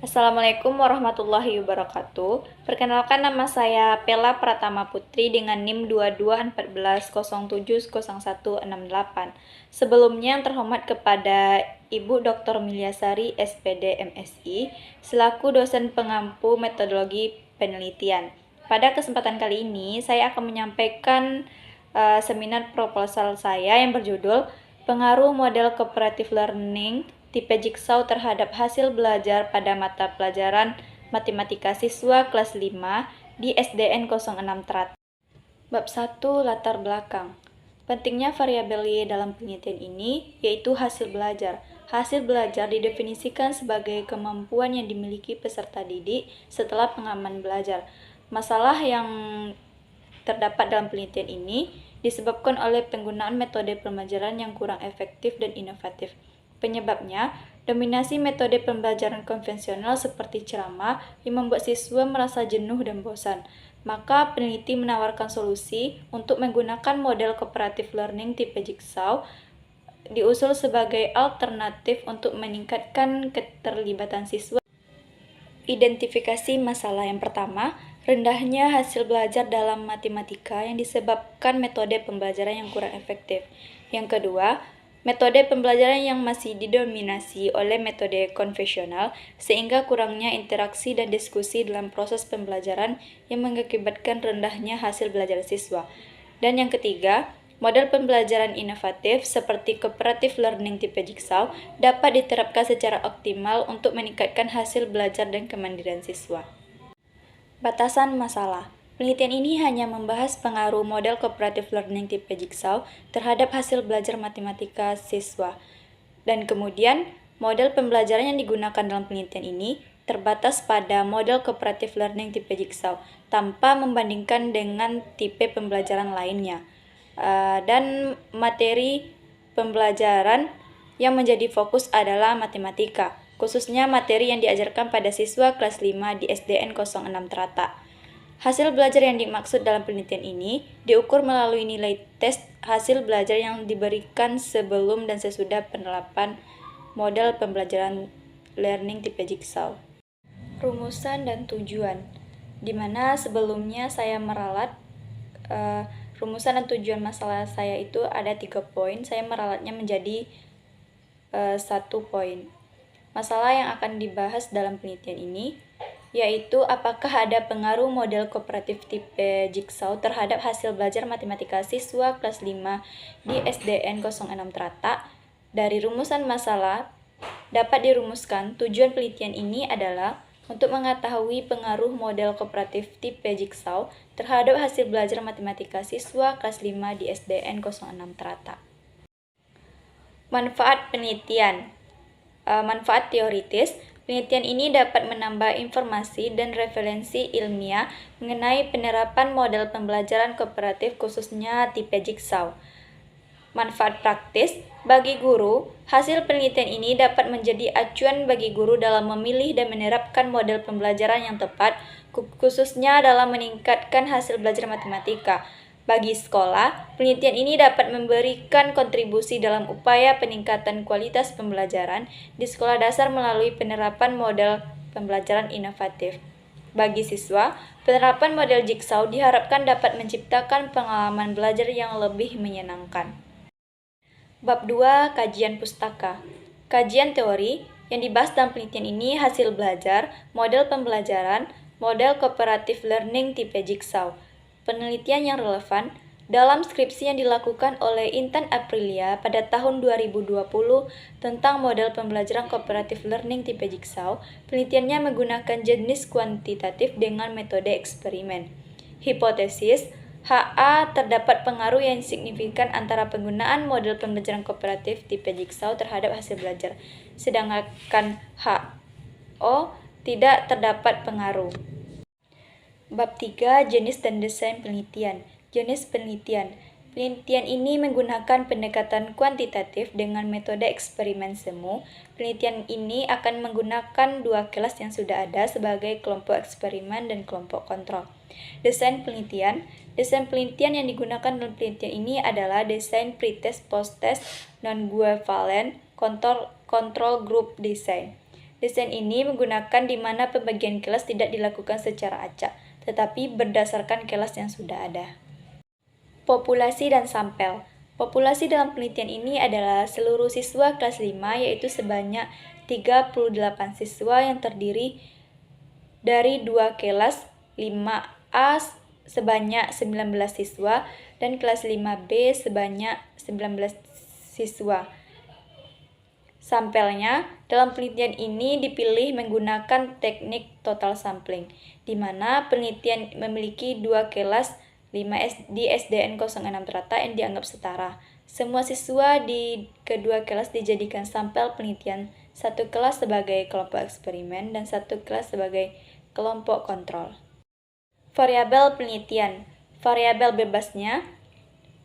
Assalamualaikum warahmatullahi wabarakatuh. Perkenalkan, nama saya Pela Pratama Putri dengan NIM 2214070168. Sebelumnya yang terhormat kepada Ibu Dr. Milyasari SPD MSI selaku dosen pengampu metodologi penelitian. Pada kesempatan kali ini saya akan menyampaikan seminar proposal saya yang berjudul Pengaruh Model Cooperative Learning tipe Jigsaw terhadap hasil belajar pada mata pelajaran matematika siswa kelas 5 di SDN 06 Trat. Bab 1, latar belakang. Pentingnya variabel Y dalam penelitian ini yaitu hasil belajar. Hasil belajar didefinisikan sebagai kemampuan yang dimiliki peserta didik setelah pengalaman belajar. Masalah yang terdapat dalam penelitian ini disebabkan oleh penggunaan metode pembelajaran yang kurang efektif dan inovatif. Penyebabnya, dominasi metode pembelajaran konvensional seperti ceramah yang membuat siswa merasa jenuh dan bosan. Maka peneliti menawarkan solusi untuk menggunakan model cooperative learning tipe Jigsaw diusul sebagai alternatif untuk meningkatkan keterlibatan siswa. Identifikasi masalah yang pertama, rendahnya hasil belajar dalam matematika yang disebabkan metode pembelajaran yang kurang efektif. Yang kedua, metode pembelajaran yang masih didominasi oleh metode konvensional sehingga kurangnya interaksi dan diskusi dalam proses pembelajaran yang mengakibatkan rendahnya hasil belajar siswa. Dan yang ketiga, model pembelajaran inovatif seperti cooperative learning tipe Jigsaw dapat diterapkan secara optimal untuk meningkatkan hasil belajar dan kemandirian siswa. Batasan masalah. Penelitian ini hanya membahas pengaruh model cooperative learning tipe Jigsaw terhadap hasil belajar matematika siswa. Dan kemudian, model pembelajaran yang digunakan dalam penelitian ini terbatas pada model cooperative learning tipe Jigsaw tanpa membandingkan dengan tipe pembelajaran lainnya. Dan materi pembelajaran yang menjadi fokus adalah matematika, khususnya materi yang diajarkan pada siswa kelas 5 di SDN 06 Trata. Hasil belajar yang dimaksud dalam penelitian ini diukur melalui nilai tes hasil belajar yang diberikan sebelum dan sesudah penerapan model pembelajaran learning tipe Jigsaw. Rumusan dan tujuan, di mana sebelumnya saya meralat rumusan dan tujuan masalah saya itu ada 3 poin, saya meralatnya menjadi 1 poin. Masalah yang akan dibahas dalam penelitian ini yaitu apakah ada pengaruh model kooperatif tipe Jigsaw terhadap hasil belajar matematika siswa kelas 5 di SDN 06 Trata. Dari rumusan masalah dapat dirumuskan tujuan penelitian ini adalah untuk mengetahui pengaruh model kooperatif tipe Jigsaw terhadap hasil belajar matematika siswa kelas 5 di SDN 06 Trata. Manfaat penelitian. Manfaat teoritis, penelitian ini dapat menambah informasi dan referensi ilmiah mengenai penerapan model pembelajaran kooperatif khususnya tipe Jigsaw. Manfaat praktis, bagi guru, hasil penelitian ini dapat menjadi acuan bagi guru dalam memilih dan menerapkan model pembelajaran yang tepat, khususnya dalam meningkatkan hasil belajar matematika. Bagi sekolah, penelitian ini dapat memberikan kontribusi dalam upaya peningkatan kualitas pembelajaran di sekolah dasar melalui penerapan model pembelajaran inovatif. Bagi siswa, penerapan model Jigsaw diharapkan dapat menciptakan pengalaman belajar yang lebih menyenangkan. Bab 2, kajian pustaka. Kajian teori yang dibahas dalam penelitian ini hasil belajar, model pembelajaran, model cooperative learning tipe Jigsaw. Penelitian yang relevan dalam skripsi yang dilakukan oleh Intan Aprilia pada tahun 2020 tentang model pembelajaran cooperative learning tipe Jigsaw, penelitiannya menggunakan jenis kuantitatif dengan metode eksperimen. Hipotesis, HA terdapat pengaruh yang signifikan antara penggunaan model pembelajaran kooperatif tipe Jigsaw terhadap hasil belajar, sedangkan HO tidak terdapat pengaruh. Bab 3, jenis dan desain penelitian. Jenis penelitian. Penelitian ini menggunakan pendekatan kuantitatif dengan metode eksperimen semu. Penelitian ini akan menggunakan 2 kelas yang sudah ada sebagai kelompok eksperimen dan kelompok kontrol. Desain penelitian. Desain penelitian yang digunakan dalam penelitian ini adalah desain pretest, posttest, non-equivalent, control group design. Desain ini menggunakan di mana pembagian kelas tidak dilakukan secara acak, tetapi berdasarkan kelas yang sudah ada. Populasi dan sampel. Populasi dalam penelitian ini adalah seluruh siswa kelas 5, yaitu sebanyak 38 siswa yang terdiri dari 2 kelas 5A sebanyak 19 siswa dan kelas 5B sebanyak 19 siswa. Sampelnya dalam penelitian ini dipilih menggunakan teknik total sampling, di mana penelitian memiliki 2 kelas 5 di SDN 06 Trata yang dianggap setara. Semua siswa di kedua kelas dijadikan sampel penelitian, satu kelas sebagai kelompok eksperimen dan satu kelas sebagai kelompok kontrol. Variabel penelitian. Variabel bebasnya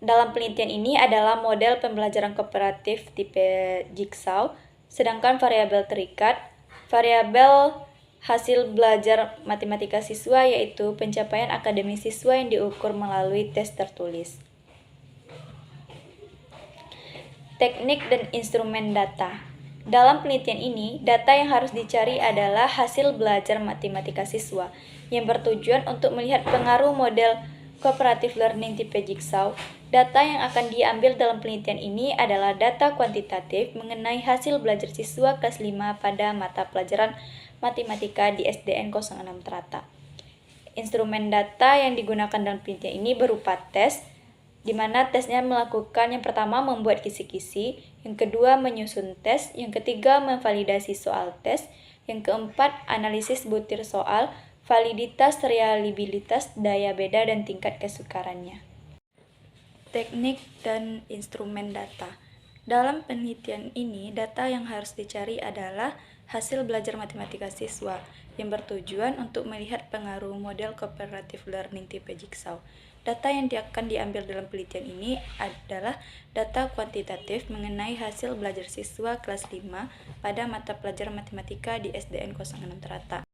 dalam penelitian ini adalah model pembelajaran kooperatif tipe Jigsaw, sedangkan variabel terikat, variabel hasil belajar matematika siswa yaitu pencapaian akademis siswa yang diukur melalui tes tertulis. Teknik dan instrumen data. Dalam penelitian ini, data yang harus dicari adalah hasil belajar matematika siswa yang bertujuan untuk melihat pengaruh model cooperative learning tipe Jigsaw. Data yang akan diambil dalam penelitian ini adalah data kuantitatif mengenai hasil belajar siswa kelas 5 pada mata pelajaran matematika di SDN 06 Trata. Instrumen data yang digunakan dalam penelitian ini berupa tes, di mana tesnya melakukan yang pertama membuat kisi-kisi, yang kedua menyusun tes, yang ketiga memvalidasi soal tes, yang keempat analisis butir soal, validitas, reliabilitas, daya beda, dan tingkat kesukarannya. Teknik dan instrumen data. Dalam penelitian ini, data yang harus dicari adalah hasil belajar matematika siswa yang bertujuan untuk melihat pengaruh model cooperative learning tipe Jigsaw. Data yang akan diambil dalam penelitian ini adalah data kuantitatif mengenai hasil belajar siswa kelas 5 pada mata pelajaran matematika di SDN 06 Trata.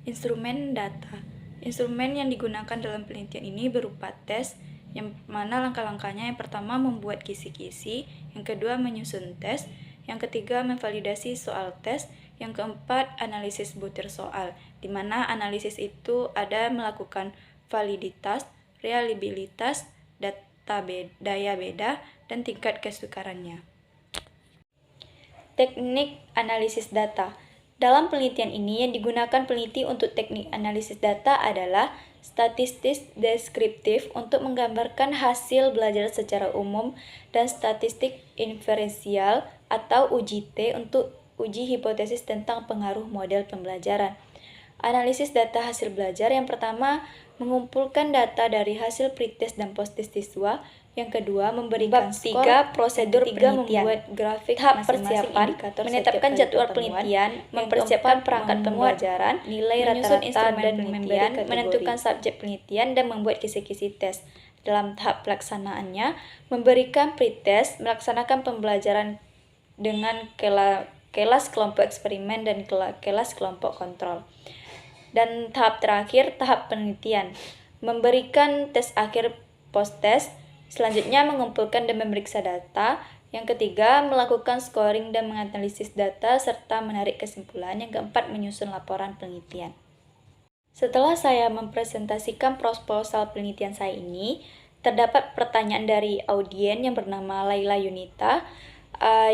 Instrumen data. Instrumen yang digunakan dalam penelitian ini berupa tes, yang mana langkah-langkahnya yang pertama membuat kisi-kisi, yang kedua menyusun tes, yang ketiga memvalidasi soal tes, yang keempat analisis butir soal, di mana analisis itu ada melakukan validitas, reliabilitas, daya beda, dan tingkat kesukarannya. Teknik analisis data. Dalam penelitian ini yang digunakan peneliti untuk teknik analisis data adalah statistik deskriptif untuk menggambarkan hasil belajar secara umum dan statistik inferensial atau UJT untuk uji hipotesis tentang pengaruh model pembelajaran. Analisis data hasil belajar yang pertama mengumpulkan data dari hasil pretest dan posttest siswa. Yang kedua, memberikan skor. 3. Prosedur penelitian. Membuat grafik tahap persiapan, menetapkan jadwal penelitian, mempersiapkan perangkat pembelajaran, nilai rata-rata dan penelitian, menentukan subjek penelitian, dan membuat kisi-kisi tes. Dalam tahap pelaksanaannya, memberikan pretest, melaksanakan pembelajaran dengan kelas kelompok eksperimen dan kelas kelompok kontrol. Dan tahap terakhir, tahap penelitian, memberikan tes akhir post-test. Selanjutnya mengumpulkan dan memeriksa data. Yang ketiga, melakukan scoring dan menganalisis data serta menarik kesimpulan. Yang keempat, menyusun laporan penelitian. Setelah saya mempresentasikan proposal penelitian saya ini, terdapat pertanyaan dari audien yang bernama Laila Yunita,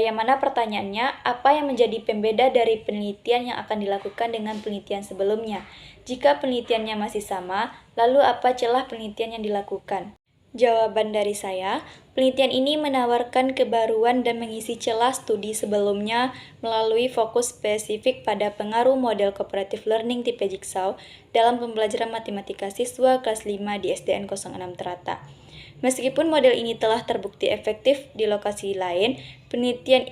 yang mana pertanyaannya, apa yang menjadi pembeda dari penelitian yang akan dilakukan dengan penelitian sebelumnya? Jika penelitiannya masih sama, lalu apa celah penelitian yang dilakukan? Jawaban dari saya, penelitian ini menawarkan kebaruan dan mengisi celah studi sebelumnya melalui fokus spesifik pada pengaruh model cooperative learning tipe Jigsaw dalam pembelajaran matematika siswa kelas 5 di SDN 06 Trata. Meskipun model ini telah terbukti efektif di lokasi lain, penelitian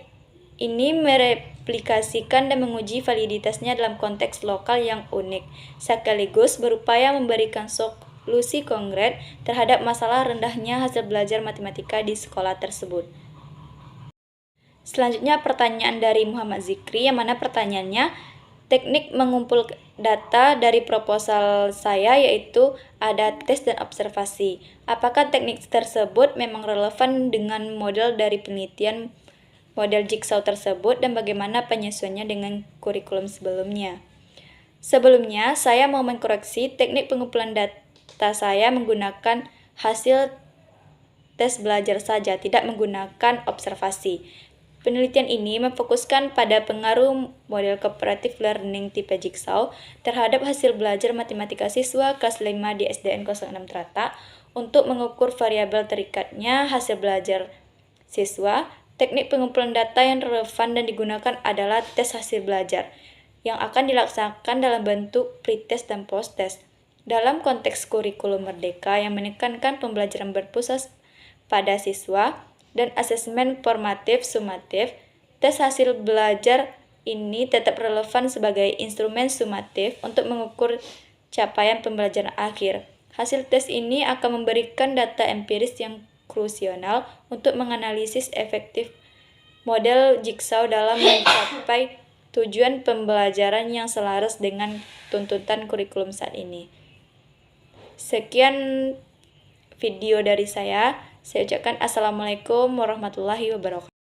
ini mereplikasikan dan menguji validitasnya dalam konteks lokal yang unik, sekaligus berupaya memberikan solusi konkret terhadap masalah rendahnya hasil belajar matematika di sekolah tersebut. Selanjutnya pertanyaan dari Muhammad Zikri, yang mana pertanyaannya, teknik mengumpul data dari proposal saya yaitu ada tes dan observasi. Apakah teknik tersebut memang relevan dengan model dari penelitian model Jigsaw tersebut dan bagaimana penyesuaiannya dengan kurikulum sebelumnya. Sebelumnya, saya mau mengkoreksi teknik pengumpulan data saya menggunakan hasil tes belajar saja, tidak menggunakan observasi. Penelitian ini memfokuskan pada pengaruh model cooperative learning tipe Jigsaw terhadap hasil belajar matematika siswa kelas 5 di SDN 06 Trata untuk mengukur variabel terikatnya hasil belajar siswa. Teknik pengumpulan data yang relevan dan digunakan adalah tes hasil belajar yang akan dilaksanakan dalam bentuk pretest dan posttest. Dalam konteks kurikulum merdeka yang menekankan pembelajaran berpusat pada siswa dan asesmen formatif sumatif, tes hasil belajar ini tetap relevan sebagai instrumen sumatif untuk mengukur capaian pembelajaran akhir. Hasil tes ini akan memberikan data empiris yang krusial untuk menganalisis efektif model Jigsaw dalam mencapai tujuan pembelajaran yang selaras dengan tuntutan kurikulum saat ini. Sekian video dari saya. Saya ucapkan Assalamualaikum warahmatullahi wabarakatuh.